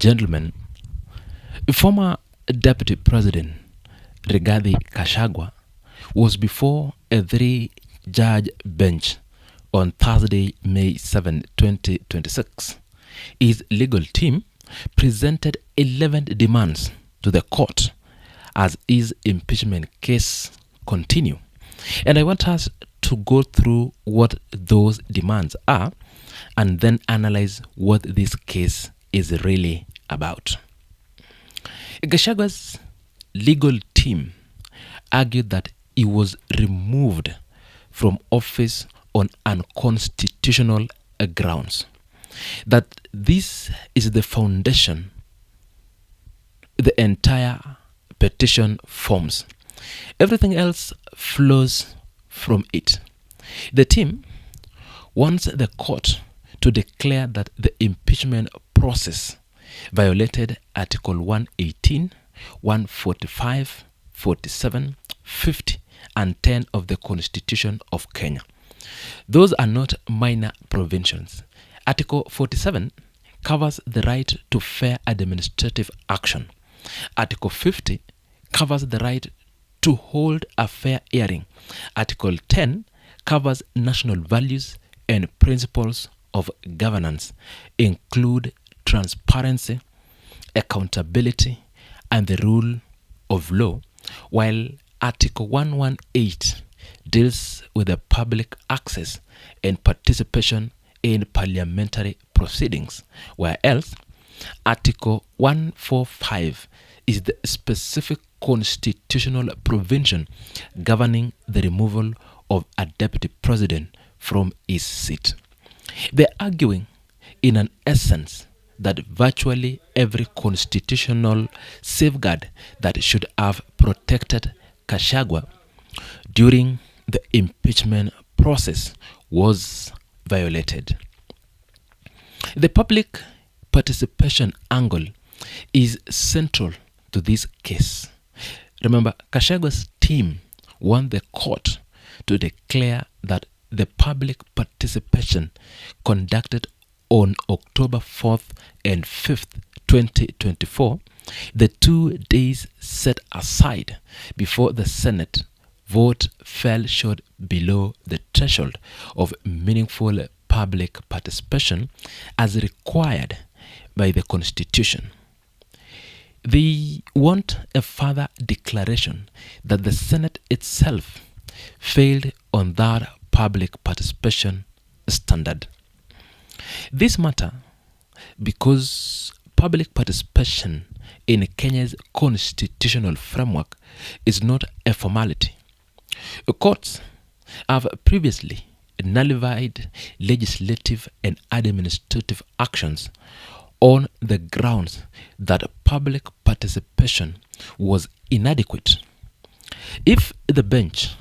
gentlemen, former Deputy President Rigathi Gachagua was before a three-judge bench on Thursday, May 7, 2026. His legal team presented 11 demands to the court as his impeachment case continues. And I want us to go through what those demands are and then analyze what this case is really about. Gachagua's legal team argued that he was removed from office on unconstitutional grounds, that this is the foundation the entire petition forms. Everything else flows from it. The team wants the court to declare that the impeachment process violated Article 118, 145, 47, 50, and 10 of the Constitution of Kenya. Those are not minor provisions. Article 47 covers the right to fair administrative action. Article 50 covers the right to hold a fair hearing. Article 10 covers national values and principles of governance, include transparency, accountability, and the rule of law, while Article 118 deals with the public access and participation in parliamentary proceedings, whereas Article 145 is the specific constitutional provision governing the removal of a deputy president from his seat. They're arguing, in an essence, that virtually every constitutional safeguard that should have protected Gachagua during the impeachment process was violated. The public participation angle is central to this case. Remember, Gachagua's team want the court to declare that the public participation conducted on October 4th and 5th, 2024, the 2 days set aside before the Senate vote fell short below the threshold of meaningful public participation as required by the Constitution. They want a further declaration that the Senate itself failed on that public participation standard. This matter because public participation in Kenya's constitutional framework is not a formality. Courts have previously nullified legislative and administrative actions on the grounds that public participation was inadequate. If the bench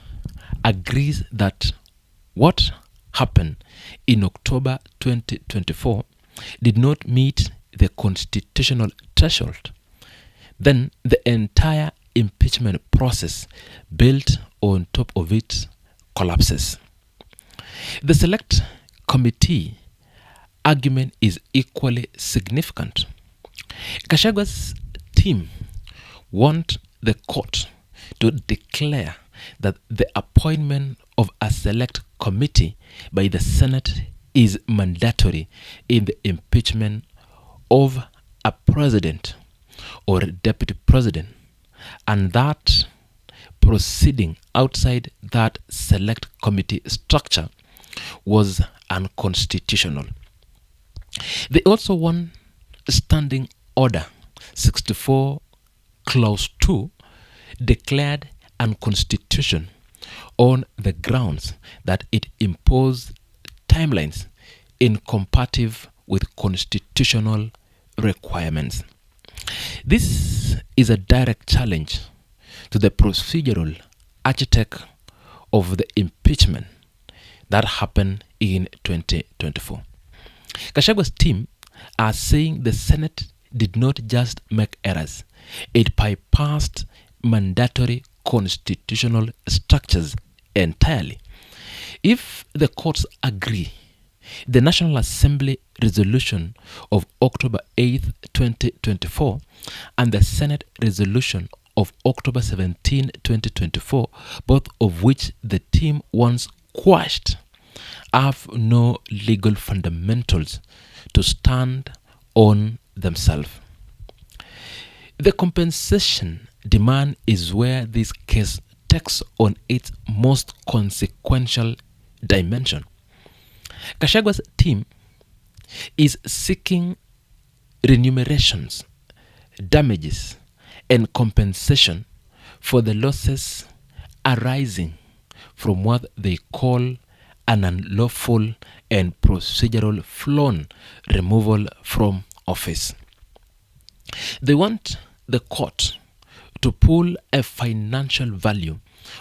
agrees that what happened in October 2024 did not meet the constitutional threshold, then the entire impeachment process built on top of it collapses. The select committee argument is equally significant. Gachagua's team want the court to declare that the appointment of a select committee by the Senate is mandatory in the impeachment of a president or deputy president, and that proceeding outside that select committee structure was unconstitutional. They also want Standing Order 64 Clause 2 declared unconstitutional on the grounds that it imposed timelines incompatible with constitutional requirements. This is a direct challenge to the procedural architect of the impeachment that happened in 2024. Gachagua's team are saying the Senate did not just make errors, it bypassed mandatory constitutional structures entirely. If the courts agree the National Assembly resolution of October 8th, 2024, and the Senate resolution of October 17, 2024, both of which the team once quashed, have no legal fundamentals to stand on themselves. The compensation demand is where this case takes on its most consequential dimension. Gachagua's team is seeking remunerations, damages, and compensation for the losses arising from what they call an unlawful and procedural flaw removal from office. They want the court to pull a financial value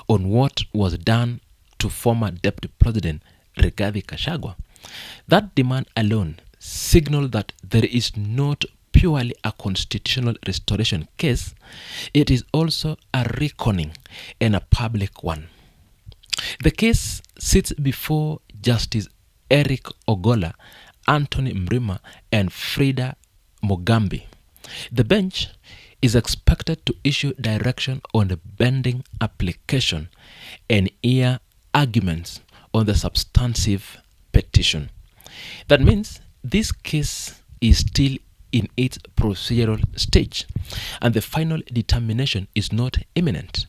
on what was done to former Deputy President Rigathi Gachagua. That demand alone signals that there is not purely a constitutional restoration case, it is also a reckoning and a public one. The case sits before Justice Eric Ogolla, Anthony Mrima, and Frida Mugambi. The bench is expected to issue direction on the pending application and hear arguments on the substantive petition. That means this case is still in its procedural stage and the final determination is not imminent.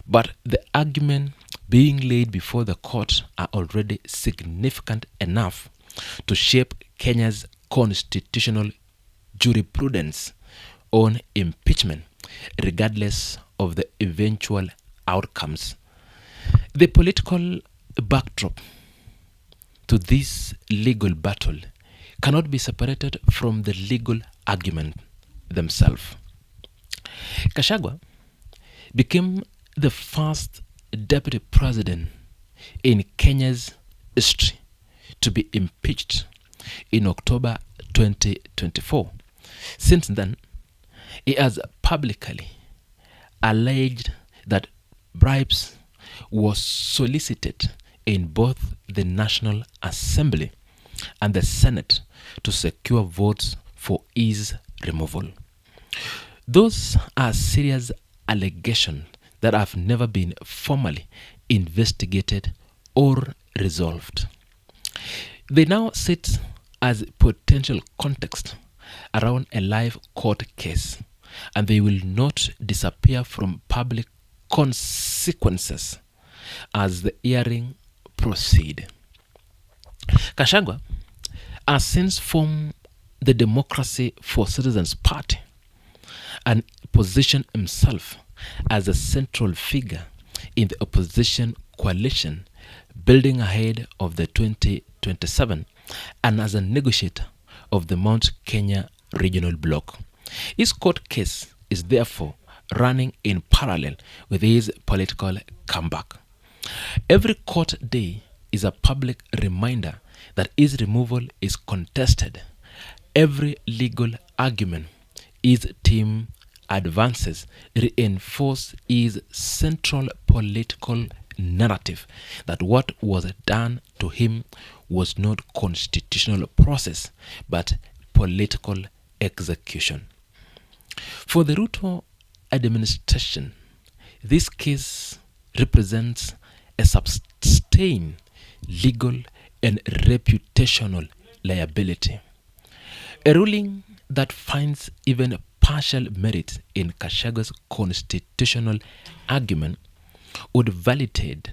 But the argument being laid before the court are already significant enough to shape Kenya's constitutional jurisprudence on impeachment, regardless of the eventual outcomes. The political backdrop to this legal battle cannot be separated from the legal argument themselves. Gachagua became the first deputy president in Kenya's history to be impeached in October 2024. Since then, he has publicly alleged that bribes were solicited in both the National Assembly and the Senate to secure votes for his removal. Those are serious allegations that have never been formally investigated or resolved. They now sit as potential context around a live court case, and they will not disappear from public consequences as the hearing proceed. Gachagua has since formed the Democracy for Citizens Party and positioned himself as a central figure in the opposition coalition building ahead of the 2027 and as a negotiator of the Mt Kenya regional bloc. His court case is therefore running in parallel with his political comeback. Every court day is a public reminder that his removal is contested. Every legal argument his team advances reinforce his central political narrative that what was done to him was not constitutional process but political execution. For the Ruto administration, this case represents a sustained legal and reputational liability. A ruling that finds even partial merit in Gachagua's constitutional argument would validate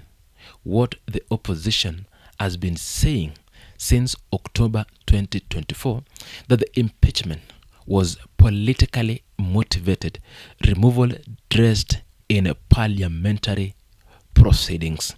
what the opposition has been saying since October 2024, that the impeachment was politically motivated removal dressed in parliamentary proceedings.